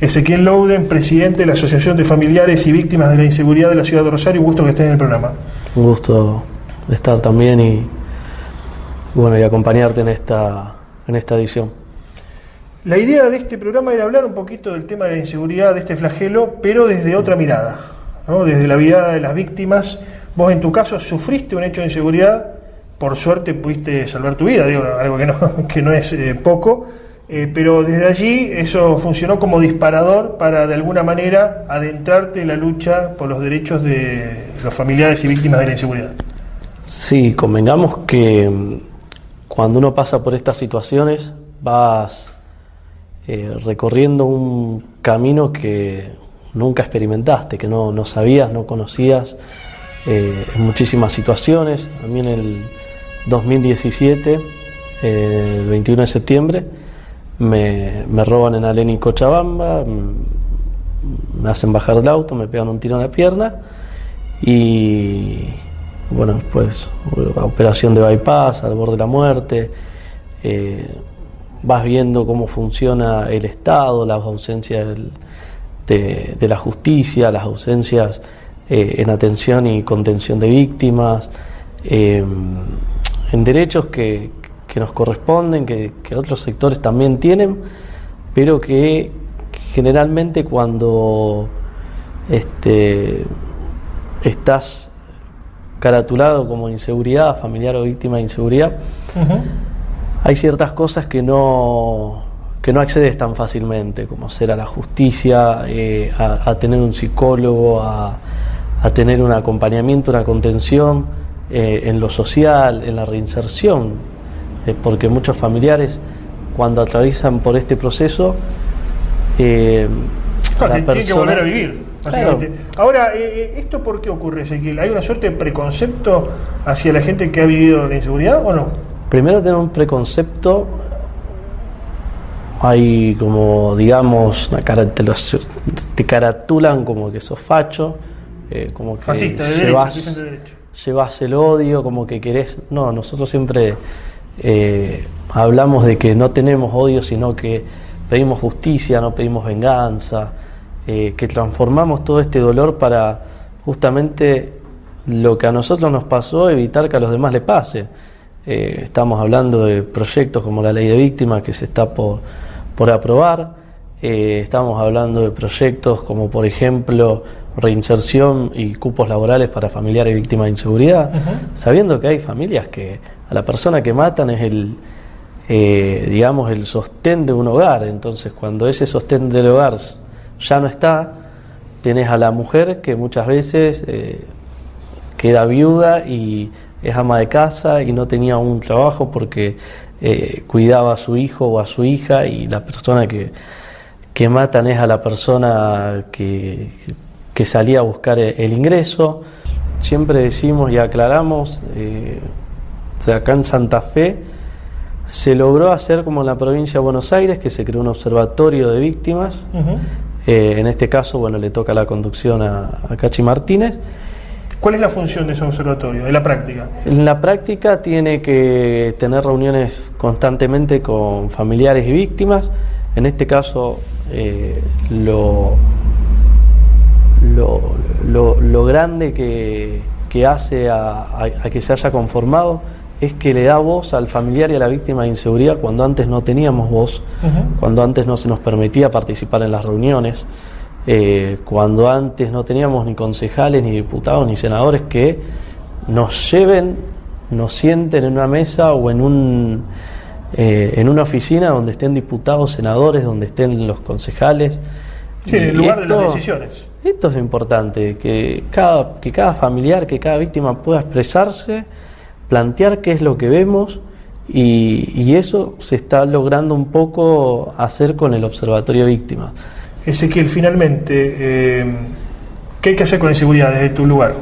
Ezequiel Louden, presidente de la Asociación de Familiares y Víctimas de la Inseguridad de la Ciudad de Rosario. Un gusto que estés en el programa. Un gusto estar también y acompañarte en esta edición. La idea de este programa era hablar un poquito del tema de la inseguridad, de este flagelo, pero desde otra mirada, ¿no? Desde la mirada de las víctimas. Vos en tu caso sufriste un hecho de inseguridad, por suerte pudiste salvar tu vida, digo, algo que no es poco, pero desde allí eso funcionó como disparador para de alguna manera adentrarte en la lucha por los derechos de los familiares y víctimas de la inseguridad. Sí, convengamos que cuando uno pasa por estas situaciones vas recorriendo un camino que nunca experimentaste, que no sabías, no conocías, en muchísimas situaciones. A mí en el 2017, el 21 de septiembre, me roban en Alén y Cochabamba, me hacen bajar del auto, me pegan un tiro en la pierna y bueno, pues operación de bypass, al borde de la muerte. Vas viendo cómo funciona el Estado, las ausencias de la justicia, las ausencias en atención y contención de víctimas, en derechos que nos corresponden, que otros sectores también tienen, pero que generalmente cuando estás caratulado como inseguridad, familiar o víctima de inseguridad, hay ciertas cosas que no accedes tan fácilmente, como ser a la justicia, a tener un psicólogo, a tener un acompañamiento, una contención en lo social, en la reinserción, porque muchos familiares cuando atraviesan por este proceso tienen que volver a vivir, básicamente. Claro. Ahora, ¿esto por qué ocurre, Ezequiel? ¿Hay una suerte de preconcepto hacia la gente que ha vivido la inseguridad o no? Primero tener un preconcepto, hay como, digamos, te caratulan como que sos facho, como que fascista, de derecho. Llevas el odio, como que querés. No, nosotros siempre hablamos de que no tenemos odio, sino que pedimos justicia, no pedimos venganza, que transformamos todo este dolor para justamente lo que a nosotros nos pasó, evitar que a los demás le pase. Estamos hablando de proyectos como la ley de víctimas que se está por aprobar, estamos hablando de proyectos como por ejemplo reinserción y cupos laborales para familiares víctimas de inseguridad, sabiendo que hay familias que a la persona que matan es el sostén de un hogar. Entonces cuando ese sostén del hogar ya no está, tenés a la mujer que muchas veces queda viuda y es ama de casa y no tenía un trabajo porque cuidaba a su hijo o a su hija, y la persona que matan es a la persona que salía a buscar el ingreso. Siempre decimos y aclaramos, acá en Santa Fe se logró hacer como en la provincia de Buenos Aires, que se creó un observatorio de víctimas. En este caso, le toca la conducción a Cachi Martínez. ¿Cuál es la función de ese observatorio, en la práctica? En la práctica tiene que tener reuniones constantemente con familiares y víctimas. En este caso, lo grande que hace a que se haya conformado es que le da voz al familiar y a la víctima de inseguridad cuando antes no teníamos voz, cuando antes no se nos permitía participar en las reuniones, cuando antes no teníamos ni concejales, ni diputados, ni senadores que nos lleven, nos sienten en una mesa o en una oficina donde estén diputados, senadores, donde estén los concejales. Sí, en el lugar de las decisiones. Esto es lo importante, que cada familiar, que cada víctima pueda expresarse, plantear qué es lo que vemos, y eso se está logrando un poco hacer con el Observatorio de Víctimas. Ezequiel, finalmente, ¿qué hay que hacer con la inseguridad desde tu lugar?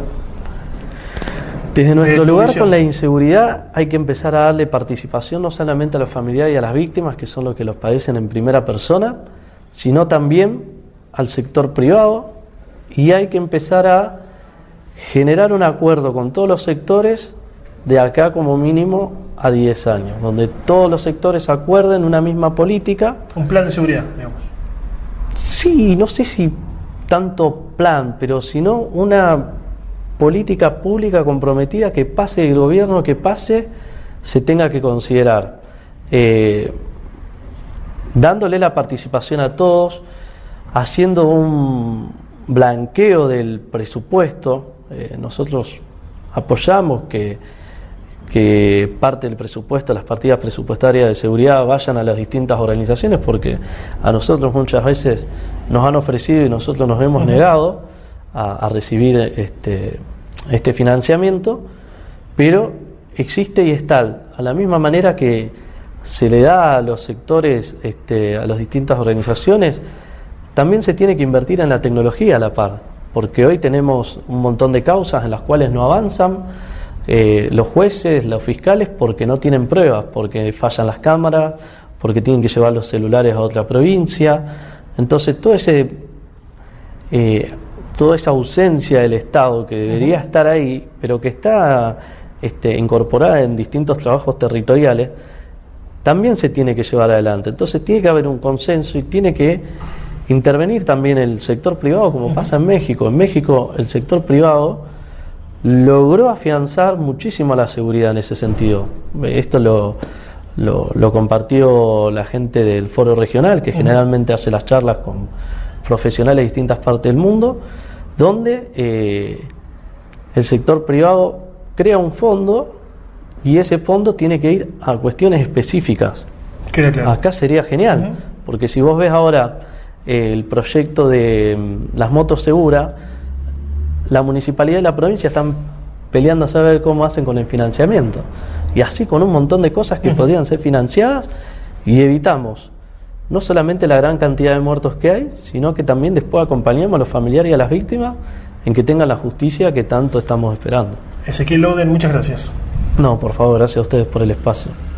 Desde nuestro lugar con la inseguridad hay que empezar a darle participación no solamente a los familiares y a las víctimas, que son los que los padecen en primera persona, sino también al sector privado, y hay que empezar a generar un acuerdo con todos los sectores de acá como mínimo a 10 años, donde todos los sectores acuerden una misma política. Un plan de seguridad, digamos. Sí, no sé si tanto plan, pero sino una política pública comprometida que pase el gobierno que pase, se tenga que considerar, dándole la participación a todos, haciendo un blanqueo del presupuesto. Nosotros apoyamos que parte del presupuesto, las partidas presupuestarias de seguridad vayan a las distintas organizaciones, porque a nosotros muchas veces nos han ofrecido y nosotros nos hemos negado a recibir este financiamiento, pero existe y está. A la misma manera que se le da a los sectores, a las distintas organizaciones, también se tiene que invertir en la tecnología a la par, porque hoy tenemos un montón de causas en las cuales no avanzan los jueces, los fiscales, porque no tienen pruebas, porque fallan las cámaras, porque tienen que llevar los celulares a otra provincia. Entonces toda esa ausencia del Estado que debería estar ahí, pero que está incorporada en distintos trabajos territoriales, también se tiene que llevar adelante. Entonces tiene que haber un consenso y tiene que intervenir también el sector privado, como pasa en México. En México el sector privado logró afianzar muchísimo la seguridad en ese sentido. Esto lo compartió la gente del Foro Regional, que generalmente hace las charlas con profesionales de distintas partes del mundo, donde el sector privado crea un fondo y ese fondo tiene que ir a cuestiones específicas. Claro. Acá sería genial, porque si vos ves ahora el proyecto de las motos seguras, la municipalidad y la provincia están peleando a saber cómo hacen con el financiamiento, y así con un montón de cosas que podrían ser financiadas, y evitamos no solamente la gran cantidad de muertos que hay, sino que también después acompañamos a los familiares y a las víctimas en que tengan la justicia que tanto estamos esperando. Ezequiel Louden, muchas gracias. No, por favor, gracias a ustedes por el espacio.